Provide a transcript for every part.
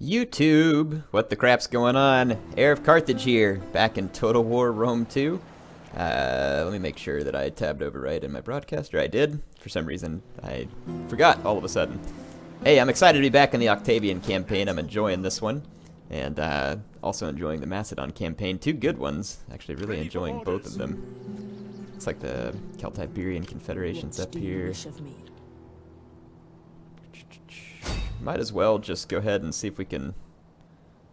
YouTube! What the crap's going on? HeirofCarthage here, back in Total War Rome 2. Let me make sure that I tabbed over right in my broadcaster. I did. For some reason, I forgot all of a sudden. Hey, I'm excited to be back in the Octavian campaign. I'm enjoying this one. And also enjoying the Macedon campaign. Two good ones. Actually really enjoying both of them. Looks like the Counter-Iberian Confederation's up here. Might as well just go ahead and see if we can...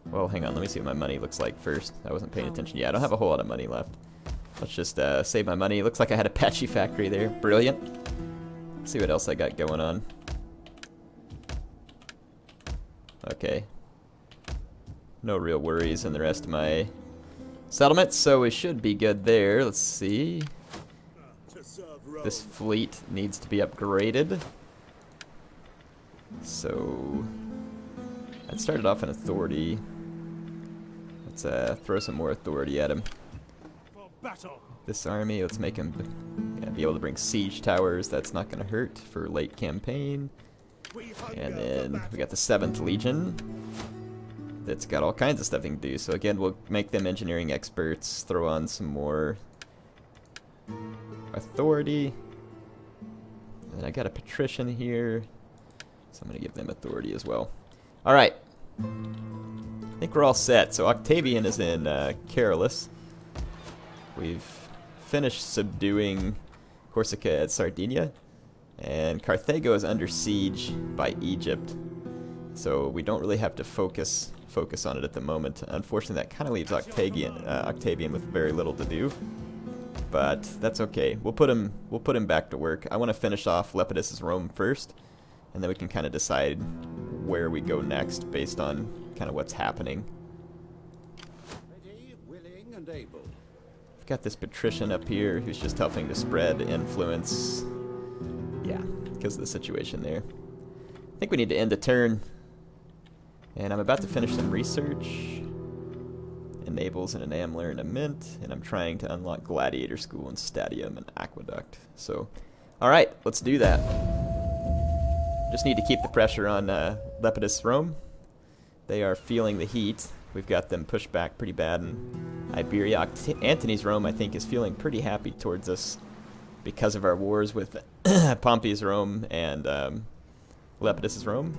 Well, hang on, let me see what my money looks like first. I wasn't paying attention. Yeah, I don't have a whole lot of money left. Let's just save my money. Looks like I had a patchy factory there. Brilliant. Let's see what else I got going on. Okay. No real worries in the rest of my settlements, so we should be good there. Let's see. This fleet needs to be upgraded. So, I'd started off an authority. Let's throw some more authority at him. This army, let's make him be able to bring siege towers. That's not going to hurt for late campaign. And then we got the 7th Legion. That's got all kinds of stuff they can do. So again, we'll make them engineering experts. Throw on some more authority. And I got a patrician here. So I'm going to give them authority as well. Alright. I think we're all set. So Octavian is in Carolus. We've finished subduing Corsica and Sardinia. And Carthago is under siege by Egypt. So we don't really have to focus on it at the moment. Unfortunately, that kind of leaves Octavian with very little to do. But that's okay. We'll put him back to work. I want to finish off Lepidus's Rome first. And then we can kind of decide where we go next based on kind of what's happening. Ready, willing, and able. We've got this patrician up here who's just helping to spread influence. Yeah, because of the situation there. I think we need to end the turn. And I'm about to finish some research. Enables an enamler and a mint. And I'm trying to unlock Gladiator School and Stadium and Aqueduct. So, alright, let's do that. Just need to keep the pressure on Lepidus Rome. They are feeling the heat. We've got them pushed back pretty bad in Iberia. Antony's Rome, I think, is feeling pretty happy towards us because of our wars with Pompey's Rome and Lepidus's Rome.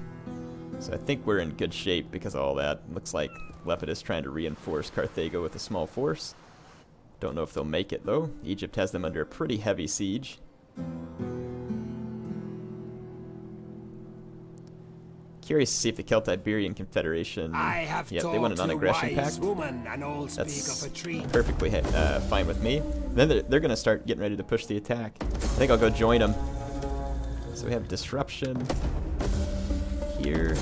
So I think we're in good shape because of all that. Looks like Lepidus trying to reinforce Carthago with a small force. Don't know if they'll make it, though. Egypt has them under a pretty heavy siege. Curious to see if the Celto-Iberian Confederation, they want a non-aggression pact. That's perfectly fine with me. Then they're going to start getting ready to push the attack. I think I'll go join them. So we have disruption here.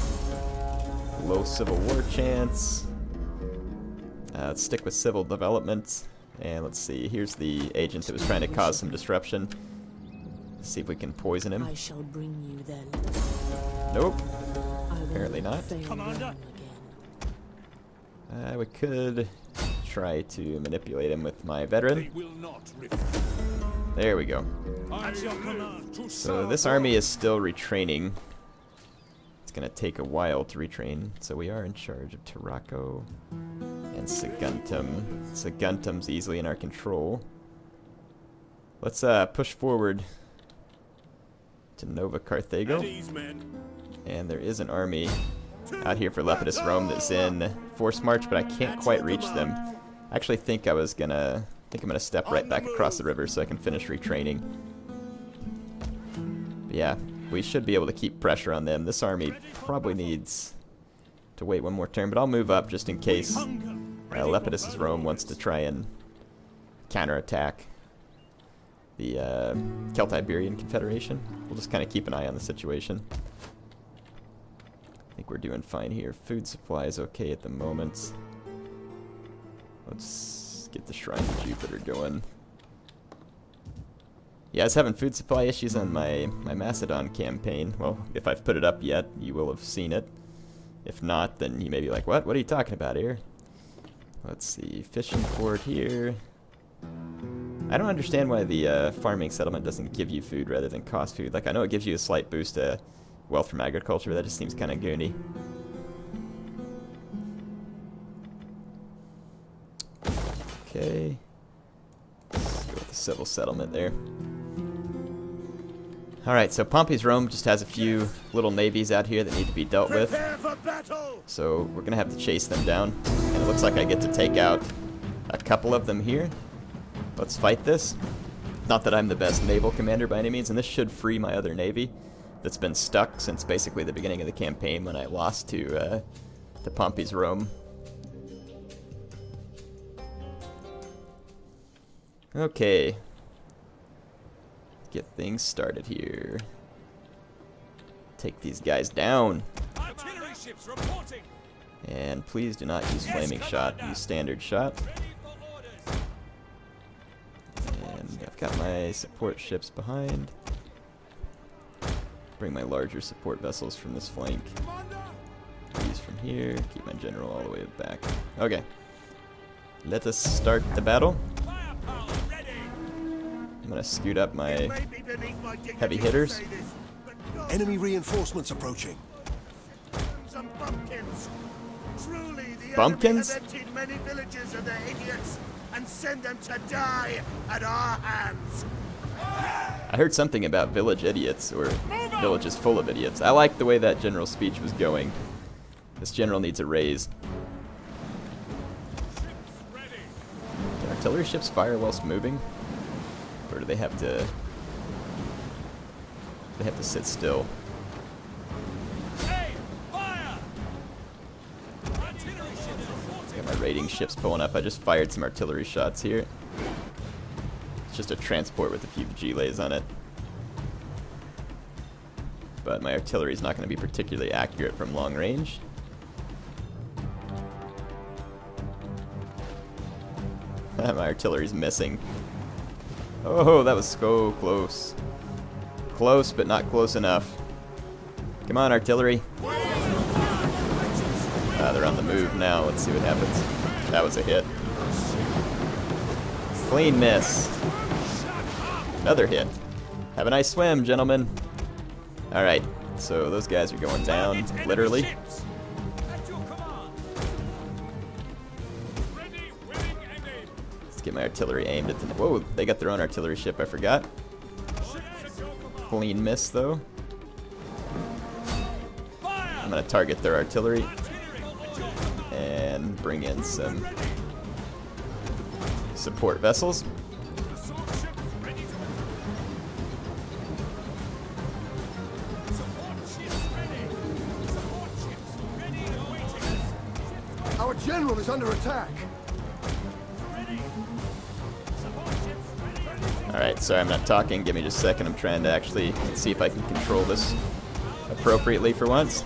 Low civil war chance. Let's stick with civil development. And let's see, here's the agent that was trying to cause some disruption. Let's see if we can poison him. I shall bring you then. Nope. Apparently not. Commander. We could try to manipulate him with my veteran. There we go. So this army is still retraining. It's going to take a while to retrain. So we are in charge of Tarraco and Saguntum. Saguntum's easily in our control. Let's push forward to Nova Carthago. And there is an army out here for Lepidus Rome that's in force march, but I can't quite reach them. I actually think I'm gonna step right back across the river so I can finish retraining. But yeah, we should be able to keep pressure on them. This army probably needs to wait one more turn, but I'll move up just in case Lepidus's Rome wants to try and counterattack the Celto-Iberian Confederation. We'll just kind of keep an eye on the situation. I think we're doing fine here. Food supply is okay at the moment. Let's get the Shrine of Jupiter going. Yeah, I was having food supply issues on my Macedon campaign. Well, if I've put it up yet, you will have seen it. If not, then you may be like, what? What are you talking about here? Let's see. Fishing port here. I don't understand why the farming settlement doesn't give you food rather than cost food. Like, I know it gives you a slight boost to wealth from agriculture, but that just seems kind of goony. Okay. Let's go with the civil settlement there. Alright, so Pompey's Rome just has a few little navies out here that need to be dealt with. So we're going to have to chase them down. And it looks like I get to take out a couple of them here. Let's fight this. Not that I'm the best naval commander by any means, and this should free my other navy that's been stuck since basically the beginning of the campaign when I lost to Pompey's Rome. Okay. Get things started here. Take these guys down. Artillery ships reporting. And please do not use flaming shot. Use standard shot. And I've got my support ships behind. Bring my larger support vessels from this flank. These from here. Keep my general all the way back. Okay. Let us start the battle. I'm gonna scoot up my heavy hitters. Enemy reinforcements approaching. Bumpkins? Many villages of the idiots and send them to die at our hands. I heard something about village idiots, or villages full of idiots. I like the way that general speech was going. This general needs a raise. Do artillery ships fire whilst moving? Or do they have to... They have to sit still? Hey, fire! Got my raiding ships pulling up. I just fired some artillery shots here. It's just a transport with a few giles on it. But my artillery is not going to be particularly accurate from long range. My artillery's missing. Oh, that was so close. Close, but not close enough. Come on, artillery. They're on the move now. Let's see what happens. That was a hit. Clean miss. Another hit. Have a nice swim, gentlemen. Alright, so those guys are going down, literally. Let's get my artillery aimed at the... Whoa, they got their own artillery ship, I forgot. Clean miss, though. I'm going to target their artillery. And bring in some support vessels. Our general is under attack. Alright, sorry I'm not talking. Give me just a second. I'm trying to actually see if I can control this appropriately for once.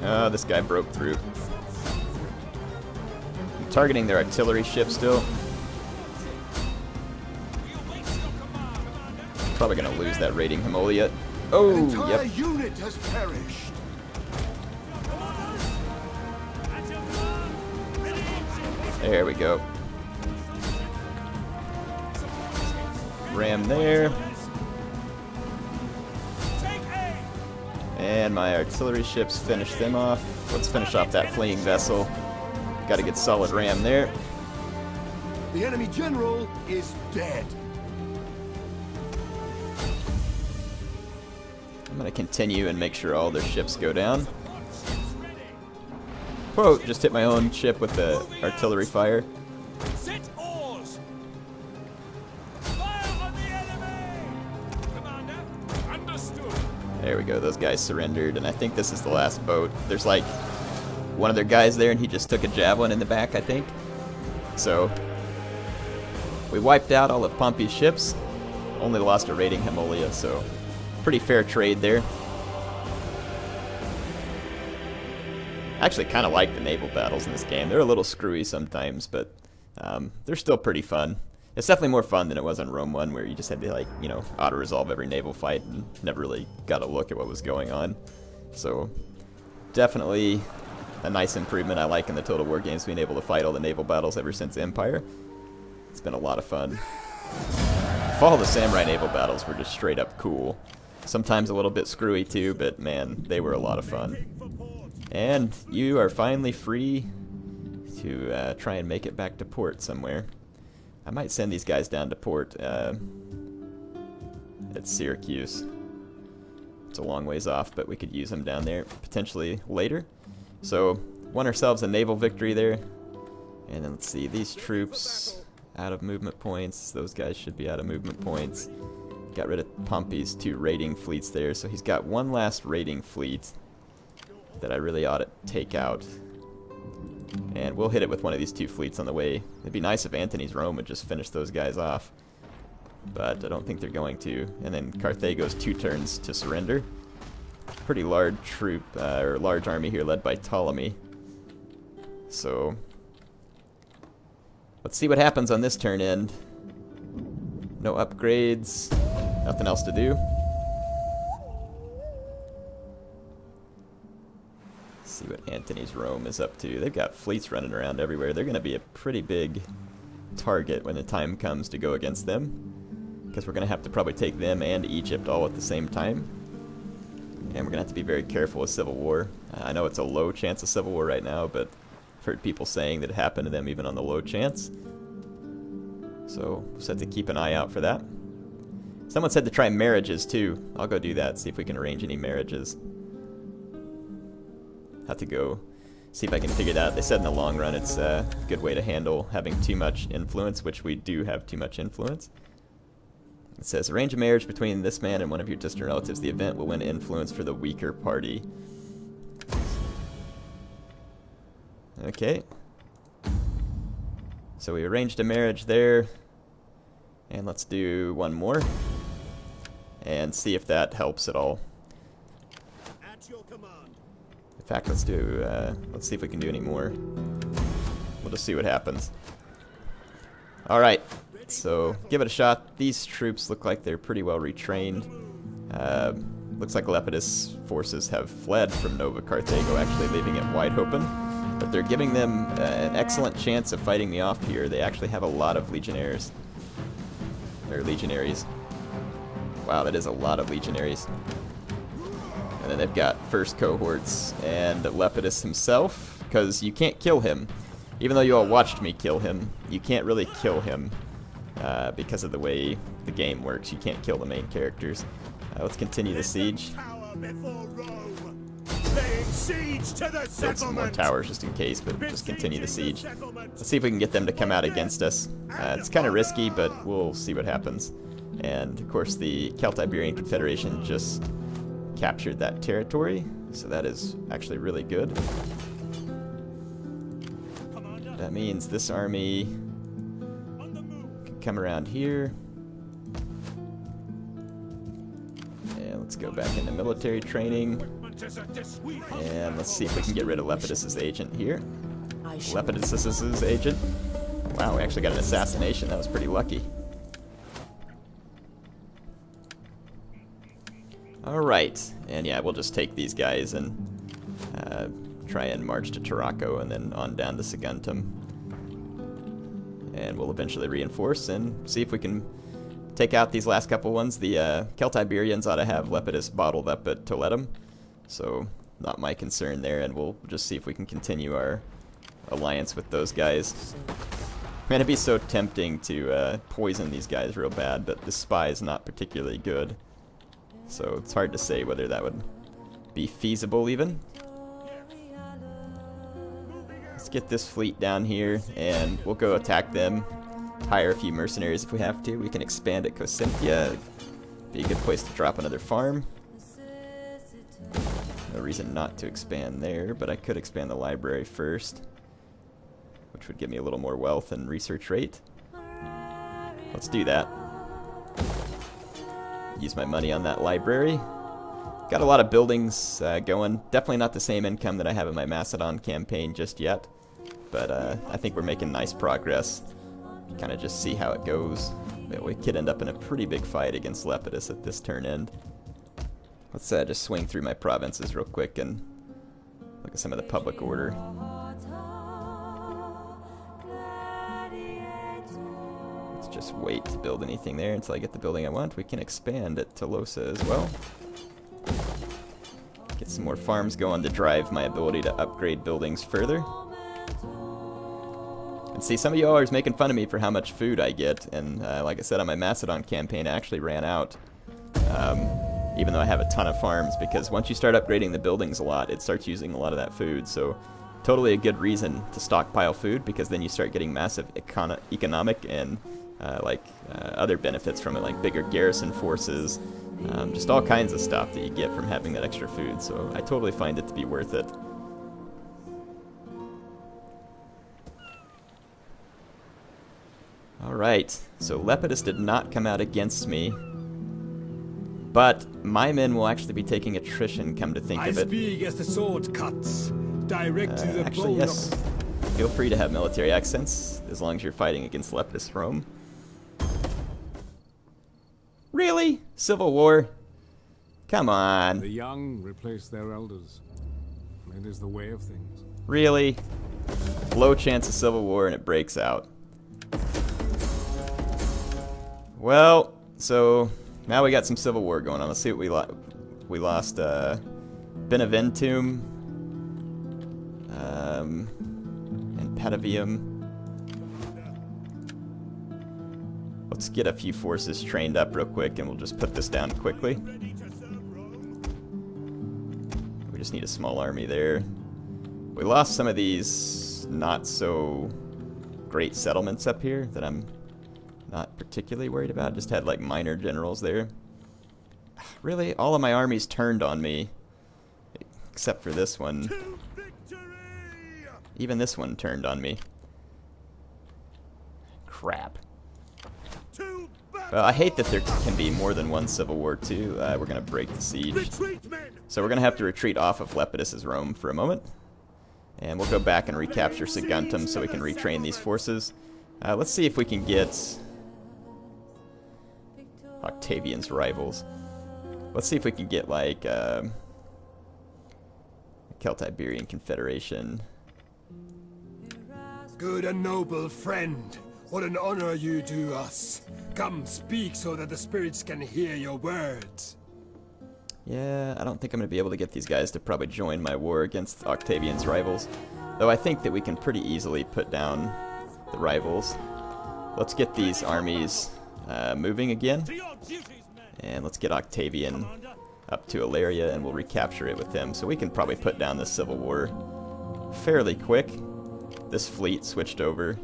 Oh, this guy broke through. I'm targeting their artillery ship still. Probably gonna lose that raiding Himolia. Oh, An entire yep. unit has perished. There we go. Ram there. And my artillery ships finish them off. Let's finish off that fleeing vessel. Got a good solid ram there. The enemy general is dead. I'm going to continue and make sure all their ships go down. Whoa, just hit my own ship with the artillery fire. Set oars. Fire on the enemy. Commander, understood. There we go, those guys surrendered, and I think this is the last boat. There's like one of their guys there, and he just took a javelin in the back, I think. So, we wiped out all of Pompey's ships. Only lost a raiding Himolia, so pretty fair trade there. I actually kind of like the naval battles in this game. They're a little screwy sometimes, but they're still pretty fun. It's definitely more fun than it was on Rome 1, where you just had to, like, you know, auto-resolve every naval fight and never really got a look at what was going on. So, definitely a nice improvement I like in the Total War games, being able to fight all the naval battles ever since Empire. It's been a lot of fun. Fall of the Samurai naval battles were just straight up cool. Sometimes a little bit screwy too, but man, they were a lot of fun. And you are finally free to try and make it back to port somewhere. I might send these guys down to port at Syracuse. It's a long ways off, but we could use them down there potentially later. So, won ourselves a naval victory there. And then let's see, these troops out of movement points. Those guys should be out of movement points. Got rid of Pompey's 2 raiding fleets there, so he's got one last raiding fleet that I really ought to take out. And we'll hit it with one of these 2 fleets on the way. It'd be nice if Antony's Rome would just finish those guys off. But I don't think they're going to. And then Carthago's 2 turns to surrender. Pretty large troop, or large army here led by Ptolemy. So, let's see what happens on this turn end. No upgrades, nothing else to do. See what Antony's Rome is up to. They've got fleets running around everywhere. They're going to be a pretty big target when the time comes to go against them. Because we're going to have to probably take them and Egypt all at the same time. And we're going to have to be very careful with civil war. I know it's a low chance of civil war right now, but I've heard people saying that it happened to them even on the low chance. So we'll just have to keep an eye out for that. Someone said to try marriages too. I'll go do that, see if we can arrange any marriages. Have to go see if I can figure that out. They said in the long run it's a good way to handle having too much influence, which we do have too much influence. It says, arrange a marriage between this man and one of your distant relatives. The event will win influence for the weaker party. Okay. So we arranged a marriage there. And let's do one more. And see if that helps at all. At your command. In fact, let's see if we can do any more. We'll just see what happens. Alright. So, give it a shot. These troops look like they're pretty well retrained. Looks like Lepidus' forces have fled from Nova Carthago, actually leaving it wide open. But they're giving them an excellent chance of fighting me off here. They actually have a lot of legionnaires. Or legionaries. Wow, that is a lot of legionaries. And then they've got first cohorts and Lepidus himself, because you can't kill him. Even though you all watched me kill him, you can't really kill him. Because of the way the game works. You can't kill the main characters. Let's continue the siege. Build some more towers just in case, but just continue the siege. Let's see if we can get them to come out against us. It's kind of risky, but we'll see what happens. And, of course, the Celtiberian Confederation just captured that territory, so that is actually really good. That means this army come around here. And let's go back into military training. And let's see if we can get rid of Lepidus' agent here. Lepidus' agent. Wow, we actually got an assassination. That was pretty lucky. Alright. And yeah, we'll just take these guys and try and march to Tarraco and then on down to Saguntum. And we'll eventually reinforce and see if we can take out these last couple ones. The Celtiberians ought to have Lepidus bottled up at Toletum, so not my concern there, and we'll just see if we can continue our alliance with those guys. Man, it'd be so tempting to poison these guys real bad, but the spy is not particularly good, so it's hard to say whether that would be feasible even. Let's get this fleet down here, and we'll go attack them. Hire a few mercenaries if we have to. We can expand at Cosentia. Be a good place to drop another farm. No reason not to expand there, but I could expand the library first, which would give me a little more wealth and research rate. Let's do that. Use my money on that library. Got a lot of buildings going. Definitely not the same income that I have in my Macedon campaign just yet. But I think we're making nice progress. Kind of just see how it goes. But we could end up in a pretty big fight against Lepidus at this turn end. Let's just swing through my provinces real quick and look at some of the public order. Let's just wait to build anything there until I get the building I want. We can expand at Tolosa as well. Get Get some more farms going to drive my ability to upgrade buildings further. And see, some of you all are making fun of me for how much food I get, and like I said, on my Macedon campaign, I actually ran out, even though I have a ton of farms, because once you start upgrading the buildings a lot, it starts using a lot of that food, so totally a good reason to stockpile food, because then you start getting massive economic and other benefits from it, like bigger garrison forces, just all kinds of stuff that you get from having that extra food, so I totally find it to be worth it. Alright, so Lepidus did not come out against me, but my men will actually be taking attrition, come to think of it. I speak as the sword cuts, direct to the Actually, bone yes. Feel free to have military accents, as long as you're fighting against Lepidus Rome. Really? Civil War? Come on. The young replace their elders. It is the way of things. Really? Low chance of civil war and it breaks out. Well, so now we got some civil war going on. Let's see what we lost. Beneventum, and Patavium. Let's get a few forces trained up real quick, and we'll just put this down quickly. We just need a small army there. We lost some of these not so great settlements up here that I'm not particularly worried about. Just had like minor generals there. Really, all of my armies turned on me, except for this one. Even this one turned on me. Crap. Well, I hate that there can be more than one civil war too. We're gonna break the siege, so we're gonna have to retreat off of Lepidus's Rome for a moment, and we'll go back and recapture Saguntum so we can retrain these forces. Let's see if we can get Octavian's rivals. Let's see if we can get like Celtiberian Confederation. Good and noble friend, what an honor you do us. Come, speak so that the spirits can hear your words. Yeah, I don't think I'm going to be able to get these guys to probably join my war against Octavian's rivals. Though I think that we can pretty easily put down the rivals. Let's get these armies moving again. And let's get Octavian up to Ilaria and we'll recapture it with him. So we can probably put down this civil war fairly quick. This fleet switched over.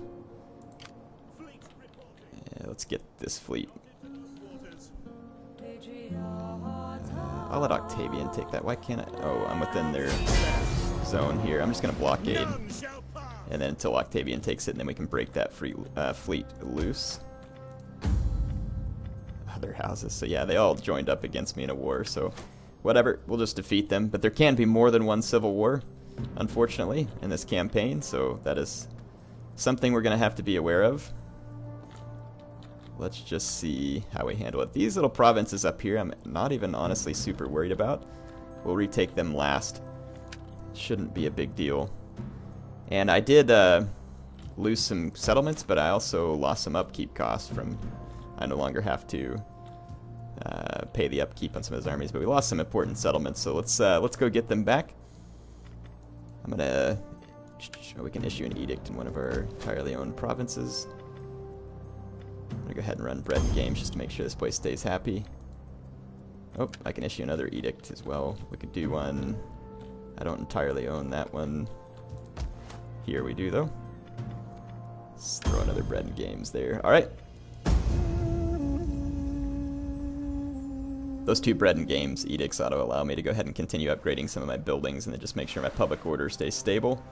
Let's get this fleet. I'll let Octavian take that. Why can't I? Oh, I'm within their zone here. I'm just going to blockade. And then until Octavian takes it, and then we can break that fleet loose. Other houses. So yeah, they all joined up against me in a war. So whatever, we'll just defeat them. But there can be more than one civil war, unfortunately, in this campaign. So that is something we're going to have to be aware of. Let's just see how we handle it. These little provinces up here, I'm not even honestly super worried about. We'll retake them last. Shouldn't be a big deal. And I did lose some settlements, but I also lost some upkeep costs from... I no longer have to pay the upkeep on some of his armies, but we lost some important settlements, so let's go get them back. I'm gonna... we can issue an edict in one of our entirely owned provinces. I'm gonna go ahead and run bread and games just to make sure this place stays happy. Oh, I can issue another edict as well. We could do one. I don't entirely own that one. Here we do, though. Let's throw another bread and games there. Alright. Those two bread and games edicts ought to allow me to go ahead and continue upgrading some of my buildings and then just make sure my public order stays stable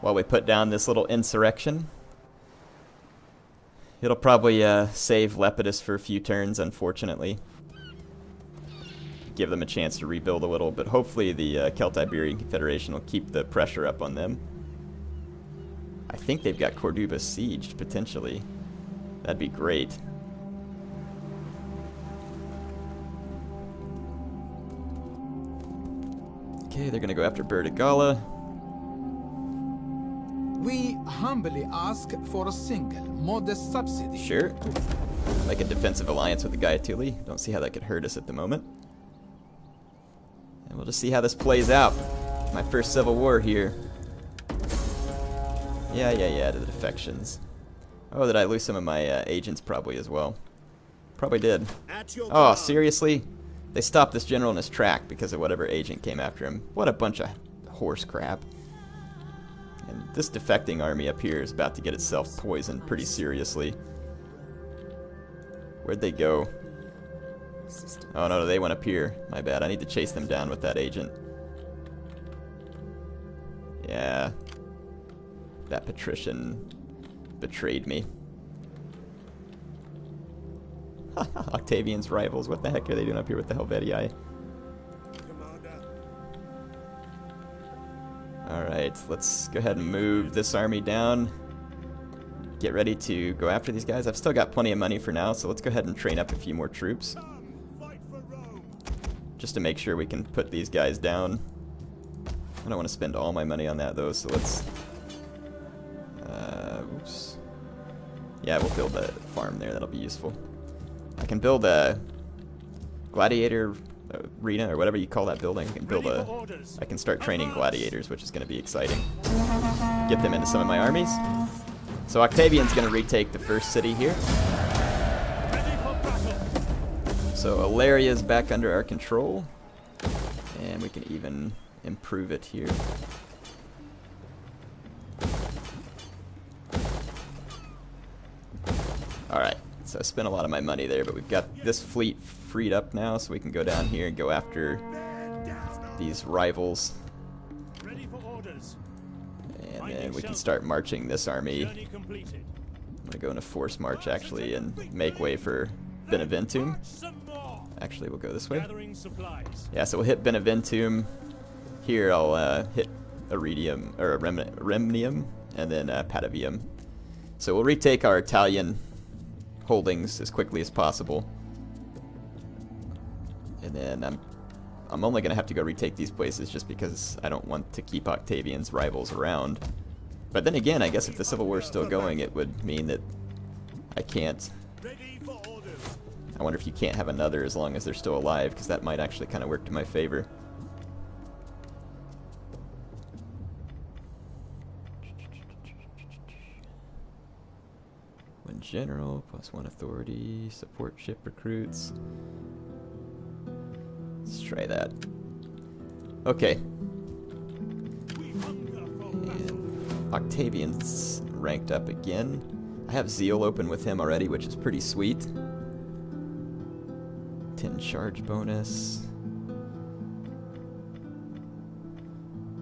while we put down this little insurrection. It'll probably save Lepidus for a few turns, unfortunately. Give them a chance to rebuild a little, but hopefully the Celtiberian Confederation will keep the pressure up on them. I think they've got Corduba sieged, potentially. That'd be great. Okay, they're gonna go after Bertigala. We humbly ask for a single, modest subsidy. Sure. Like a defensive alliance with the Gaetuli. Don't see how that could hurt us at the moment. And we'll just see how this plays out. My first civil war here. Yeah, to the defections. Oh, did I lose some of my agents? Probably as well. Probably did. Oh, seriously? They stopped this general in his track because of whatever agent came after him. What a bunch of horse crap. And this defecting army up here is about to get itself poisoned pretty seriously. Where'd they go? Oh no, they went up here. My bad. I need to chase them down with that agent. Yeah. That patrician betrayed me. Octavian's rivals. What the heck are they doing up here with the Helvetii? Alright, let's go ahead and move this army down. Get ready to go after these guys. I've still got plenty of money for now, so let's go ahead and train up a few more troops. Just to make sure we can put these guys down. I don't want to spend all my money on that though, so let's... oops. Yeah, we'll build a farm there, that'll be useful. I can build a gladiator arena, or whatever you call that building. I can start training gladiators, which is going to be exciting. Get them into some of my armies. So Octavian's going to retake the first city here. So Illyria's back under our control. And we can even improve it here. Alright, so I spent a lot of my money there, but we've got this fleet freed up now, so we can go down here and go after these rivals. And then we can start marching this army. I'm going to go in a forced march, actually, and make way for Beneventum. Actually, we'll go this way. Yeah, so we'll hit Beneventum. Here I'll hit Iridium, or Remnium, and then Patavium. So we'll retake our Italian holdings as quickly as possible. And then I'm only going to have to go retake these places just because I don't want to keep Octavian's rivals around. But then again, I guess if the Civil War is still going, it would mean that I can't... I wonder if you can't have another as long as they're still alive, because that might actually kind of work to my favor. One general, +1 authority, support ship recruits. Let's try that. Okay. And Octavian's ranked up again. I have Zeal open with him already, which is pretty sweet. 10 charge bonus.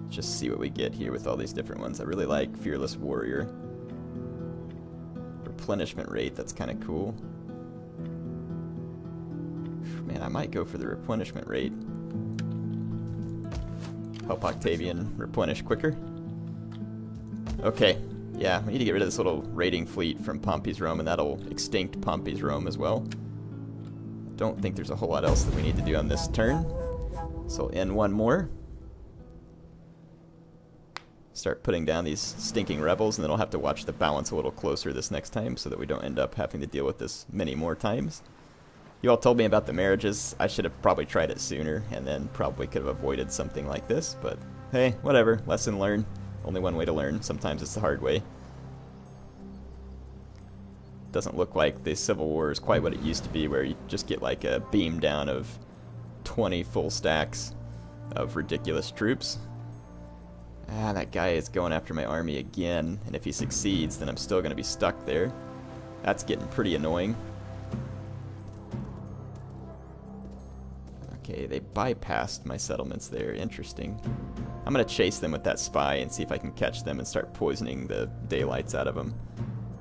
Just see what we get here with all these different ones. I really like Fearless Warrior. Replenishment rate, that's kind of cool. Man, I might go for the replenishment rate. Help Octavian replenish quicker. Okay, yeah, we need to get rid of this little raiding fleet from Pompey's Rome, and that'll extinct Pompey's Rome as well. Don't think there's a whole lot else that we need to do on this turn. So we'll end one more. Start putting down these stinking rebels, and then I'll have to watch the balance a little closer this next time so that we don't end up having to deal with this many more times. You all told me about the marriages. I should have probably tried it sooner, and then probably could have avoided something like this, but hey, whatever. Lesson learned. Only one way to learn. Sometimes it's the hard way. Doesn't look like the Civil War is quite what it used to be, where you just get like a beam down of 20 full stacks of ridiculous troops. Ah, that guy is going after my army again, and if he succeeds, then I'm still going to be stuck there. That's getting pretty annoying. Okay, they bypassed my settlements there. Interesting. I'm going to chase them with that spy and see if I can catch them and start poisoning the daylights out of them.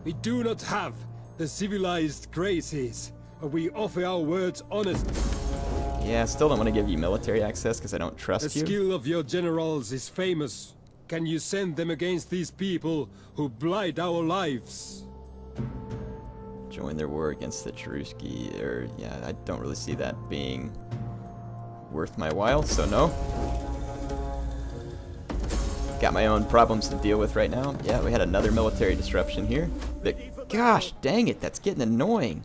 We do not have the civilized graces, but we offer our words honestly. Yeah, I still don't want to give you military access because I don't trust The you. skill of your generals is famous. Can you send them against these people who blight our lives? Join their war against the Cheruski, or yeah, I don't really see that being worth my while, so no. Got my own problems to deal with right now. Yeah, we had another military disruption here. But gosh, dang it, that's getting annoying.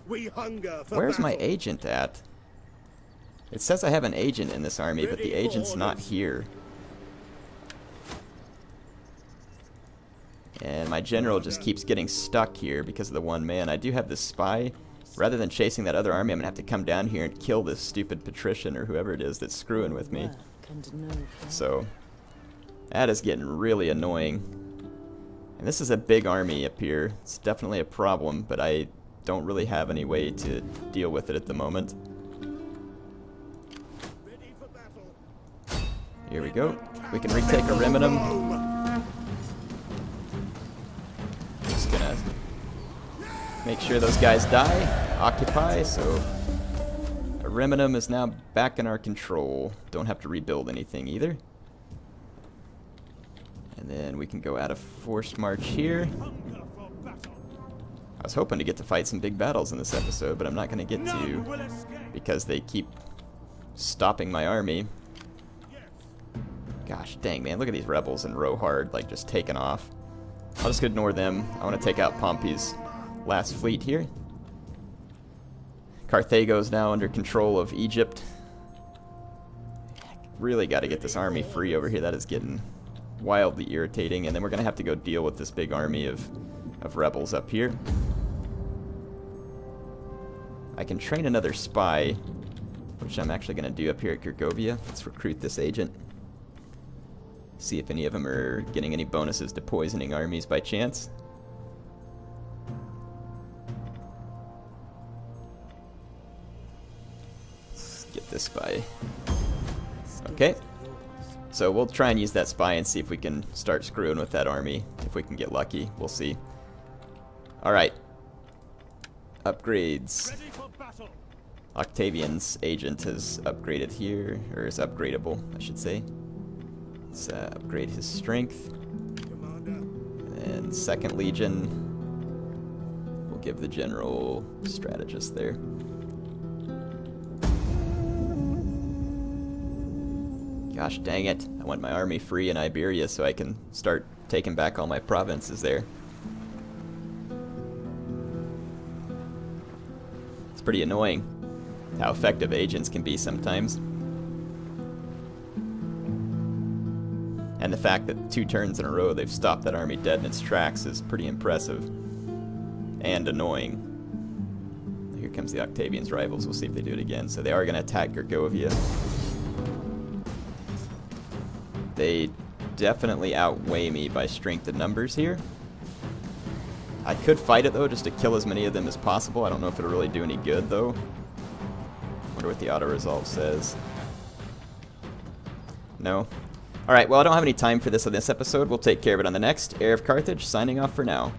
We hunger for Where's my battle. agent at? It says I have an agent in this army, but the agent's not here. And my general just keeps getting stuck here because of the one man. I do have this spy. Rather than chasing that other army, I'm going to have to come down here and kill this stupid patrician or whoever it is that's screwing with me. So, that is getting really annoying. And this is a big army up here. It's definitely a problem, but I don't really have any way to deal with it at the moment. Here we go. We can retake Ariminum. Just gonna make sure those guys die. Occupy, so Ariminum is now back in our control. Don't have to rebuild anything either. And then we can go out of forced march here. I was hoping to get to fight some big battles in this episode, but I'm not going to get to because they keep stopping my army. Gosh dang, man, look at these rebels in Rohard, like just taking off. I'll just ignore them. I want to take out Pompey's last fleet here. Carthago's now under control of Egypt. Really got to get this army free over here. That is getting wildly irritating, and then we're going to have to go deal with this big army of rebels up here. I can train another spy, which I'm actually going to do up here at Gergovia. Let's recruit this agent. See if any of them are getting any bonuses to poisoning armies by chance. Let's get this spy. Okay. So we'll try and use that spy and see if we can start screwing with that army. If we can get lucky, we'll see. Alright. Upgrades. Octavian's agent has upgraded here, or is upgradable, I should say. Let's upgrade his strength. And 2nd Legion. We'll give the general strategist there. Gosh dang it. I want my army free in Iberia so I can start taking back all my provinces there. It's pretty annoying how effective agents can be sometimes. And the fact that 2 turns in a row they've stopped that army dead in its tracks is pretty impressive. And annoying. Here comes the Octavian's rivals. We'll see if they do it again. So they are going to attack Gergovia. They definitely outweigh me by strength and numbers here. I could fight it though, just to kill as many of them as possible. I don't know if it'll really do any good though. Wonder what the auto-resolve says. No? Alright, well I don't have any time for this on this episode. We'll take care of it on the next. HeirofCarthage signing off for now.